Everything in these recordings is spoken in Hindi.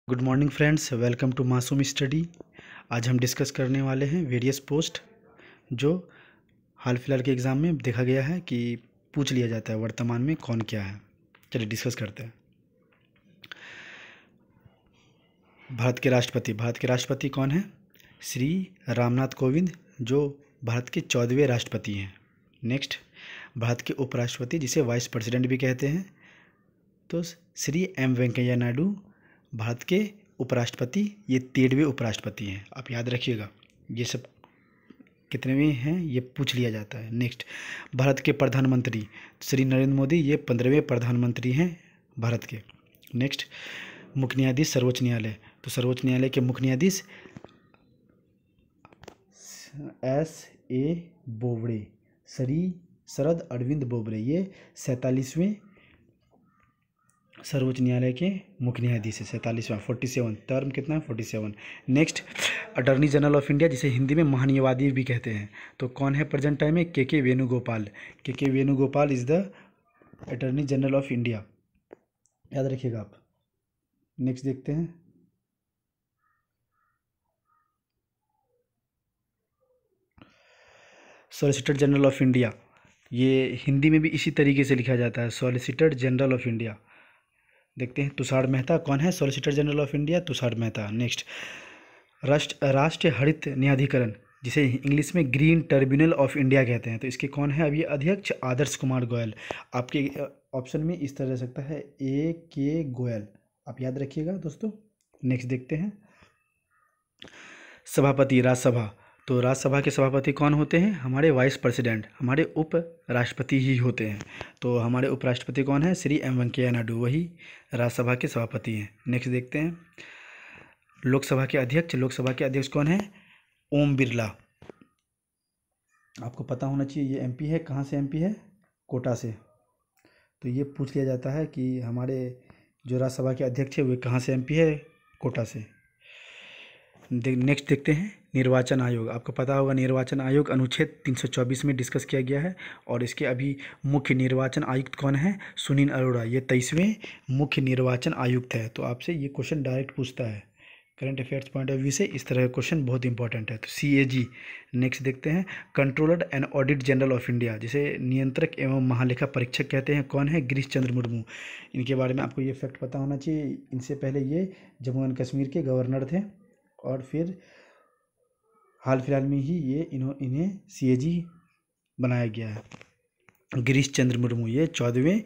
Good morning friends, welcome to Masoom study. आज हम डिस्कस करने वाले हैं वेरियस पोस्ट जो हाल फिलहाल के एग्ज़ाम में देखा गया है कि पूछ लिया जाता है वर्तमान में कौन क्या है। चलिए डिस्कस करते हैं। भारत के राष्ट्रपति कौन है? श्री रामनाथ कोविंद, जो भारत के 14वें राष्ट्रपति हैं। नेक्स्ट, भारत के उपराष्ट्रपति जिसे वाइस प्रेसिडेंट भी कहते हैं, तो श्री एम वेंकैया नायडू भारत के उपराष्ट्रपति, ये 13वें उपराष्ट्रपति हैं। आप याद रखिएगा, ये सब कितनेवें हैं ये पूछ लिया जाता है। नेक्स्ट, भारत के प्रधानमंत्री श्री नरेंद्र मोदी, ये 15वें प्रधानमंत्री हैं भारत के। नेक्स्ट, मुख्य न्यायाधीश सर्वोच्च न्यायालय, तो सर्वोच्च न्यायालय के मुख्य न्यायाधीश S.A. बोबड़े, श्री शरद अरविंद बोबड़े, ये 47वें सर्वोच्च न्यायालय के मुख्य न्यायाधीश है। 47वां 47 टर्म कितना है? 47। Next, attorney general of India, जिसे हिंदी में महान्यायवादी भी कहते हैं, तो कौन है प्रेजेंट टाइम में? के वेणुगोपाल। के Venugopal is the attorney general of India, याद रखिएगा आप। नेक्स्ट देखते हैं, सॉलिसिटर जनरल ऑफ इंडिया, ये हिंदी में भी इसी तरीके से लिखा जाता है, सॉलिसिटर जनरल ऑफ इंडिया। देखते हैं, तुषार मेहता कौन है? Solicitor general of India Tushar Mehta. Next, राष्ट्रीय हरित न्यायाधिकरण, जिसे इंग्लिश में ग्रीन ट्रिब्यूनल ऑफ इंडिया कहते हैं, तो इसके कौन है अभी अध्यक्ष? आदर्श कुमार गोयल। आपके ऑप्शन में इस तरह सकता है A.K. गोयल, आप याद रखिएगा दोस्तों। नेक्स्ट देखते हैं, सभापति राज्यसभा, तो राज्यसभा के सभापति कौन होते हैं? हमारे वाइस प्रेसिडेंट, हमारे उप राष्ट्रपति ही होते हैं। तो हमारे उपराष्ट्रपति कौन है? श्री एम वेंकैया नायडू, वही राज्यसभा के सभापति हैं। नेक्स्ट देखते हैं, लोकसभा के अध्यक्ष कौन है? ओम बिरला। आपको पता होना चाहिए, ये MP है। कहाँ से MP है? कोटा से। तो ये पूछ लिया जाता है कि हमारे जो राज्यसभा के अध्यक्ष है वे कहाँ से MP है? कोटा से। नेक्स्ट देखते हैं, निर्वाचन आयोग। आपको पता होगा निर्वाचन आयोग अनुच्छेद 324 में डिस्कस किया गया है, और इसके अभी मुख्य निर्वाचन आयुक्त कौन है? सुनील अरोड़ा, ये 23वें मुख्य निर्वाचन आयुक्त है। तो आपसे ये क्वेश्चन डायरेक्ट पूछता है current affairs point of view से, इस तरह का क्वेश्चन बहुत इंपॉर्टेंट है। तो CAG। नेक्स्ट देखते हैं, controller and audit general of India, जिसे नियंत्रक एवं महालेखा परीक्षक कहते हैं, कौन है? गिरीश चंद्र मुर्मू। इनके बारे में आपको ये फैक्ट पता होना चाहिए, इनसे पहले ये जम्मू एंड कश्मीर के गवर्नर थे, और फिर हाल फिलहाल में ही ये इन्हें CAG बनाया गया है। गिरीश चंद्र मुर्मू, ये 14वें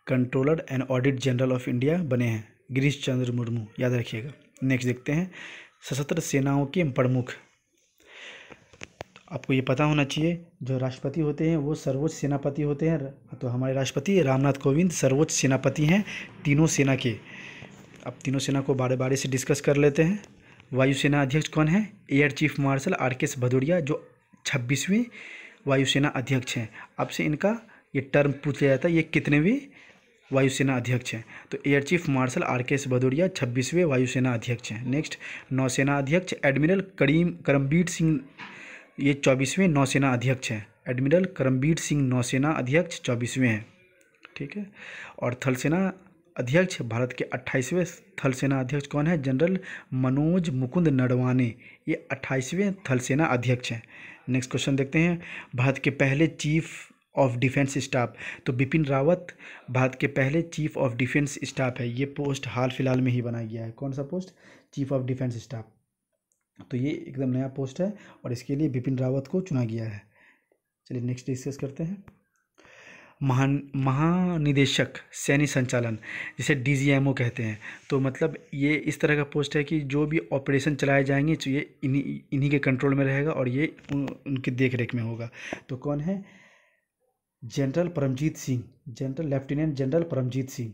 controller and audit general of India बने हैं, गिरीश चंद्र मुर्मू, याद रखिएगा। नेक्स्ट देखते हैं, सशस्त्र सेनाओं के प्रमुख। आपको ये पता होना चाहिए, जो राष्ट्रपति होते हैं वो सर्वोच्च सेनापति होते हैं, तो हमारे राष्ट्रपति रामनाथ कोविंद सर्वोच्च सेनापति हैं तीनों सेना के। अब तीनों सेना को बारे बारे से डिस्कस कर लेते हैं। वायुसेना अध्यक्ष कौन है? Air chief marshal RK Bhadauria, जो 26वें वायुसेना अध्यक्ष हैं। आपसे इनका ये टर्म पूछ लिया जाता है, ये कितनेवें वायुसेना अध्यक्ष हैं? तो air chief marshal RK Bhadauria 26वें वायुसेना अध्यक्ष हैं। नेक्स्ट, नौसेना अध्यक्ष एडमिरल करमबीर सिंह, ये 24वें नौसेना अध्यक्ष हैं। एडमिरल करमबीर सिंह नौसेना अध्यक्ष 24वें हैं, ठीक है। और थल सेना अध्यक्ष, भारत के 28वें थल सेना अध्यक्ष कौन है? जनरल मनोज मुकुंद नरवाने, ये 28वें थल सेना अध्यक्ष हैं। नेक्स्ट क्वेश्चन देखते हैं, भारत के पहले चीफ ऑफ डिफेंस स्टाफ, तो बिपिन रावत भारत के पहले चीफ ऑफ डिफेंस स्टाफ है। ये पोस्ट हाल फिलहाल में ही बनाया गया है। कौन सा post? Chief of defence staff. तो ये एकदम नया पोस्ट है, और इसके लिए बिपिन रावत को चुना गया है। चलिए नेक्स्ट डिस्कस करते हैं, महानिदेशक सैन्य संचालन, जिसे DGMO कहते हैं। तो मतलब ये इस तरह का पोस्ट है कि जो भी ऑपरेशन चलाए जाएंगे तो ये इन्हीं के कंट्रोल में रहेगा, और ये उनकी देख रेख में होगा। तो कौन है? General Paramjit Singh, lieutenant general Paramjit Singh.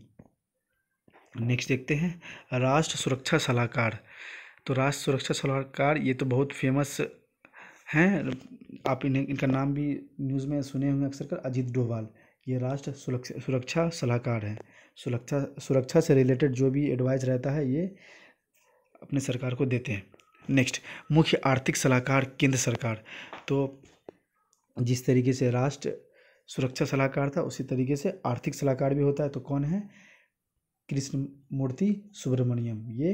Next देखते हैं, राष्ट्र सुरक्षा सलाहकार। तो राष्ट्र सुरक्षा सलाहकार ये तो बहुत फेमस हैं, आप इनका नाम भी न्यूज़ में सुने होंगे अक्सर कर, अजीत डोभाल। ये राष्ट्र सुरक्षा सलाहकार हैं। सुरक्षा से रिलेटेड जो भी एडवाइस रहता है ये अपने सरकार को देते हैं। नेक्स्ट, मुख्य आर्थिक सलाहकार केंद्र सरकार। तो जिस तरीके से राष्ट्र सुरक्षा सलाहकार था, उसी तरीके से आर्थिक सलाहकार भी होता है। तो कौन है? कृष्ण मूर्ति सुब्रमण्यम, ये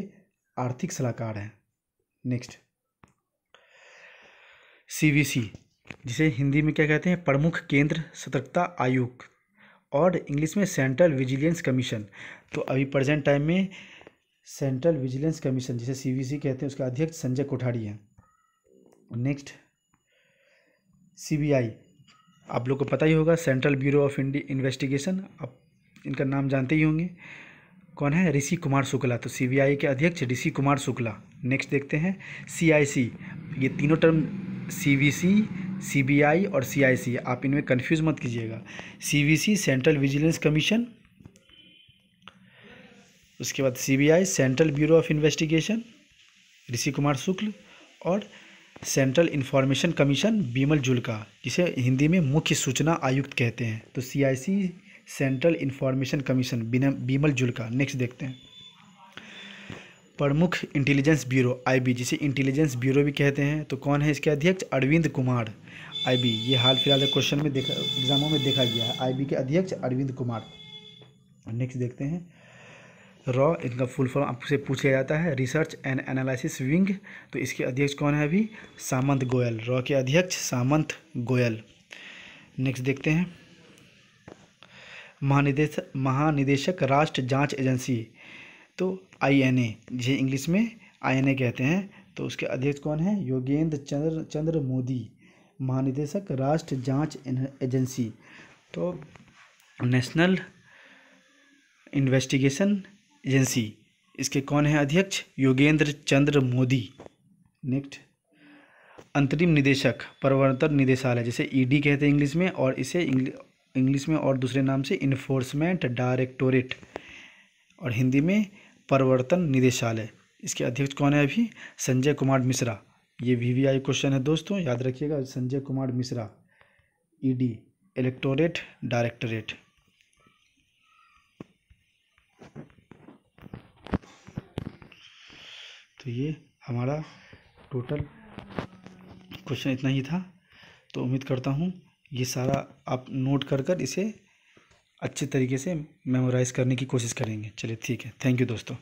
आर्थिक सलाहकार हैं। नेक्स्ट, CVC, जिसे हिंदी में क्या कहते हैं, प्रमुख केंद्र सतर्कता आयोग, और इंग्लिश में सेंट्रल विजिलेंस कमीशन। तो अभी प्रेजेंट टाइम में सेंट्रल विजिलेंस कमीशन, जिसे CVC कहते हैं, उसका अध्यक्ष संजय कोठारी हैं। नेक्स्ट, CBI, आप लोग को पता ही होगा, सेंट्रल ब्यूरो ऑफ इन्वेस्टिगेशन, आप इनका नाम जानते ही होंगे। कौन है, ऋषि कुमार शुक्ला। तो CBI के अध्यक्ष ऋषि कुमार शुक्ला। नेक्स्ट देखते हैं CIC, ये तीनों टर्म CVC, CBI और CIC, आप इनमें कंफ्यूज मत कीजिएगा। CVC सेंट्रल विजिलेंस कमीशन, उसके बाद CBI central bureau of investigation Rishi Kumar Shukla, और central information commission Bimal Julka, जिसे हिंदी में मुख्य सूचना आयुक्त कहते हैं। तो CIC central information commission Bimal Julka. Next देखते हैं प्रमुख इंटेलिजेंस ब्यूरो IB, जिसे इंटेलिजेंस ब्यूरो भी कहते हैं। तो कौन है इसके अध्यक्ष, अरविंद कुमार। IB, ये हाल फिलहाल क्वेश्चन में देखा, एग्जामों में देखा गया है। IB के अध्यक्ष अरविंद कुमार। नेक्स्ट देखते हैं रॉ, इनका फुल फॉर्म आपसे पूछा जाता है, रिसर्च एंड एनालिसिस विंग। तो इसके अध्यक्ष कौन है अभी, सामंत गोयल। रॉ के अध्यक्ष सामंत गोयल। नेक्स्ट देखते हैं महानिदेशक राष्ट्र जांच एजेंसी, तो INA, जिसे इंग्लिश में INA कहते हैं। तो उसके अध्यक्ष कौन है, योगेंद्र चंद्र मोदी, महानिदेशक राष्ट्र जांच एजेंसी। तो नेशनल इन्वेस्टिगेशन एजेंसी, इसके कौन है अध्यक्ष, योगेंद्र चंद्र मोदी। नेक्स्ट, अंतरिम निदेशक प्रवर्तन निदेशालय, जिसे ED कहते हैं इंग्लिश में, और इसे इंग्लिश में और दूसरे नाम से इन्फोर्समेंट डायरेक्टोरेट, और हिंदी में प्रवर्तन निदेशालय। इसके अध्यक्ष कौन है अभी, संजय कुमार मिश्रा। ये VVI क्वेश्चन है दोस्तों, याद रखिएगा, Sanjay Kumar Mishra, ED electorate directorate. तो ये हमारा टोटल क्वेश्चन इतना ही था। तो उम्मीद करता हूँ ये सारा आप नोट कर इसे अच्छे तरीके से मेमोराइज़ करने की कोशिश करेंगे। चलिए ठीक है, थैंक यू दोस्तों।